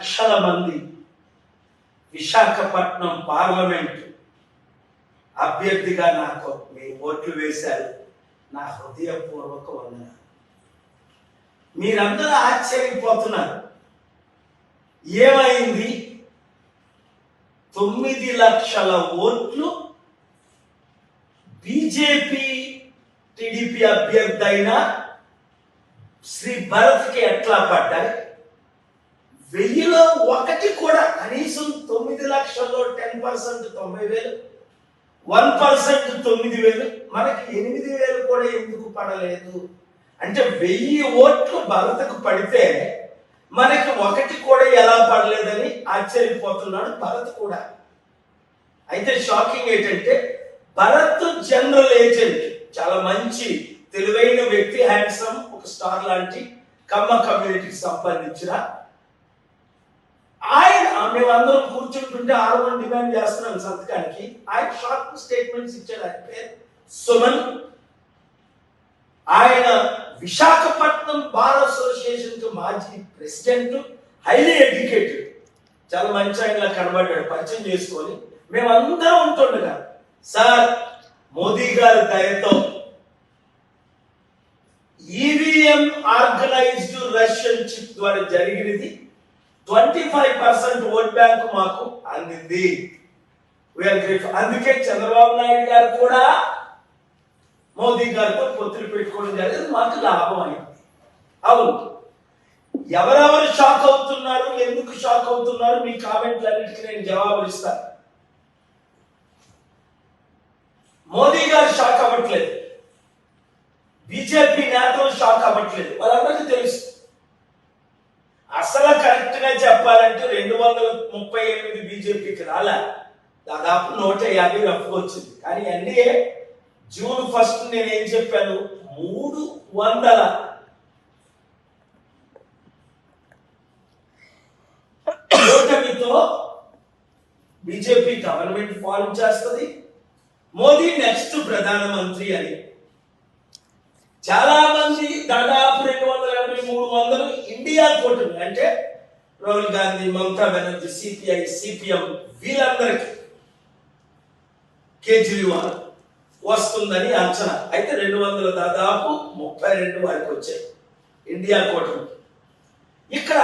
లక్షల మంది విశాఖపట్నం పార్లమెంట్ అభ్యర్థిగా నాకు మీ ఓట్లు వేశారు. నా హృదయపూర్వక వందన. మీరందరూ ఆశ్చర్యపోతున్నారు, ఏమైంది? 9 లక్షల ఓట్లు బీజేపీ టీడీపీ అభ్యర్థి అయిన శ్రీ భరత్కి ఎట్లా పడ్డాయి? 1000లో 1 కూడా, కనీసం 9 లక్షల్లో 10% 90,000, 1% 9,000, మనకి 8,000 కూడా ఎందుకు పడలేదు అంటే 1000 ఓట్లు భరత్కు పడితే మనకి 1 కూడా ఎలా పడలేదని ఆశ్చర్యపోతున్నాడు భరత్ కూడా. అయితే షాకింగ్ ఏంటంటే భరత్ జనరల్ ఏజెంట్, చాలా మంచి తెలివైన వ్యక్తి, హ్యాండ్సమ్, ఒక స్టార్ లాంటి కమ్మ కమ్యూనిటీకి సంబంధించిన ఆయన. మేమందరం కూర్చుంటుంటే 6 డిమాండ్ చేస్తున్నాం సంతకానికి. ఆయన షార్ట్ స్టేట్మెంట్స్ ఇచ్చాడు. ఆయన పేరు సుమన్. ఆయన విశాఖపట్నం బార్ అసోసియేషన్ కి మాజీ ప్రెసిడెంట్, హైలీ ఎడ్యుకేటెడ్, చాలా మంచి ఆయనలా కనబడ్డాడు. పరిచయం చేసుకొని మేమందరం ఉంటుండగా, సార్ మోదీ గారి దయతో ఈవీఎం ఆర్గనైజ్డ్ రష్యన్ చిప్ ద్వారా జరిగినది 25% ఓట్ బ్యాంక్ మాకు అందింది. అందుకే చంద్రబాబు నాయుడు గారు కూడా మోదీ గారితో పొత్తులు పెట్టుకోవడం జరిగింది, మాకు లాభం అయింది. అవును, ఎవరెవరు షాక్ అవుతున్నారు, ఎందుకు షాక్ అవుతున్నారు, మీ కామెంట్లన్నిటికీ నేను జవాబులు ఇస్తాను. మోదీ గారు షాక్ అవ్వట్లేదు, బీజేపీ నేతలు షాక్ అవ్వట్లేదు, వాళ్ళందరికీ తెలుసు. అసలు కరెక్ట్ గా చెప్పాలంటే 238 బీజేపీకి రాలే, దాదాపు 150 రఫ్గా వచ్చింది. కానీ ఎన్డీఏ జూన్ 1 నేనేం చెప్పాను, 300 ఓటమితో బీజేపీ గవర్నమెంట్ ఫార్మ్ చేస్తుంది, మోదీ నెక్స్ట్ ప్రధానమంత్రి అని. చాలా మంది దాదాపు 280, 300 ఇండియా కూటమి అంటే రాహుల్ గాంధీ, మమతా బెనర్జీ, సిపిఐ, సిపిఎం, వీళ్ళందరికీ కేజ్రీవాల్ వస్తుందని అంచనా. అయితే 200 దాదాపు 32 వారికి వచ్చాయి ఇండియా కూటమి. ఇక్కడ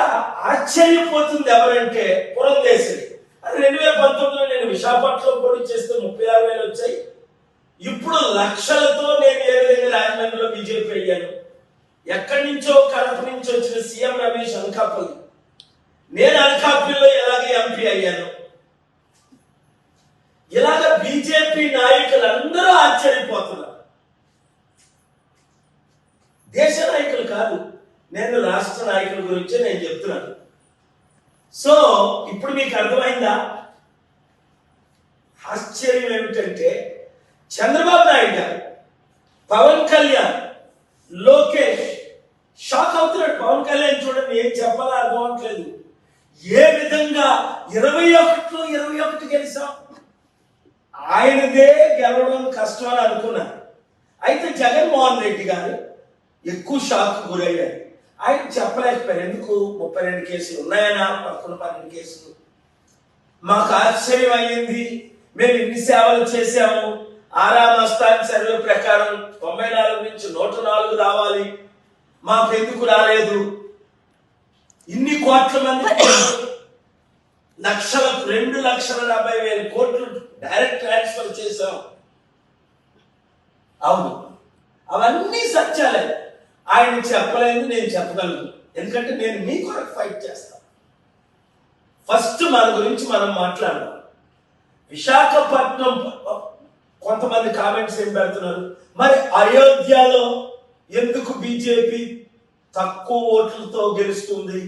ఆశ్చర్యపోతుంది ఎవరంటే పురంధేశ్వరి. 2019లో నేను విశాఖపట్నంలో పోటీ చేస్తే 36,000 వచ్చాయి. ఇప్పుడు లక్షలతో నేను ఏ విధంగా రాజమండ్రిలో బీజేపీ అయ్యాను. ఎక్కడి నుంచో కడప నుంచి వచ్చిన సీఎం రమేష్ అనకాపల్లి, నేను అనకాపల్లిలో ఎలాగే ఎంపీ అయ్యాను. ఇలాగ బీజేపీ నాయకులందరూ ఆశ్చర్యపోతున్నారు. దేశ నాయకులు కాదు, నేను రాష్ట్ర నాయకుల గురించే నేను చెప్తున్నాను. సో ఇప్పుడు మీకు అర్థమైందా? ఆశ్చర్యం ఏమిటంటే చంద్రబాబు నాయుడు గారు, పవన్ కళ్యాణ్, లోకేష్ షాక్ అవుతున్నాడు. పవన్ కళ్యాణ్ చూడండి, ఏం చెప్పాలో అర్థం అవట్లేదు. ఏ విధంగా 21లో 21 గెలిచాం, ఆయనదే గెలవడం కష్టం అని అనుకున్నారు. అయితే జగన్మోహన్ రెడ్డి గారు ఎక్కువ షాక్ గురయ్యారు. ఆయన చెప్పలేకపోయారు. ఎందుకు? 32 కేసులు ఉన్నాయనా, 12 కేసులు. మాకు ఆశ్చర్యం అయ్యింది. మేము ఇన్ని సేవలు చేశాము, ఆరామస్థాన్ సర్వే ప్రకారం 94 నుంచి 104 రావాలి, మాకు ఎందుకు రాలేదు? ఇన్ని కోట్ల మంది లక్షలకు 2,70,000 కోట్లు డైరెక్ట్ ట్రాన్స్ఫర్ చేశాం. అవును, అవన్నీ సత్యాలే. ఆయన చెప్పలేదు, నేను చెప్పగలను. ఎందుకంటే నేను మీ కొరకు ఫైట్ చేస్తాను. ఫస్ట్ మన గురించి మనం మాట్లాడదాం. విశాఖపట్నం కొంతమంది కామెంట్స్ ఏం పెడుతున్నారు, మరి అయోధ్యలో ఎందుకు బీజేపీ తక్కువ ఓట్లతో గెలుస్తుంది?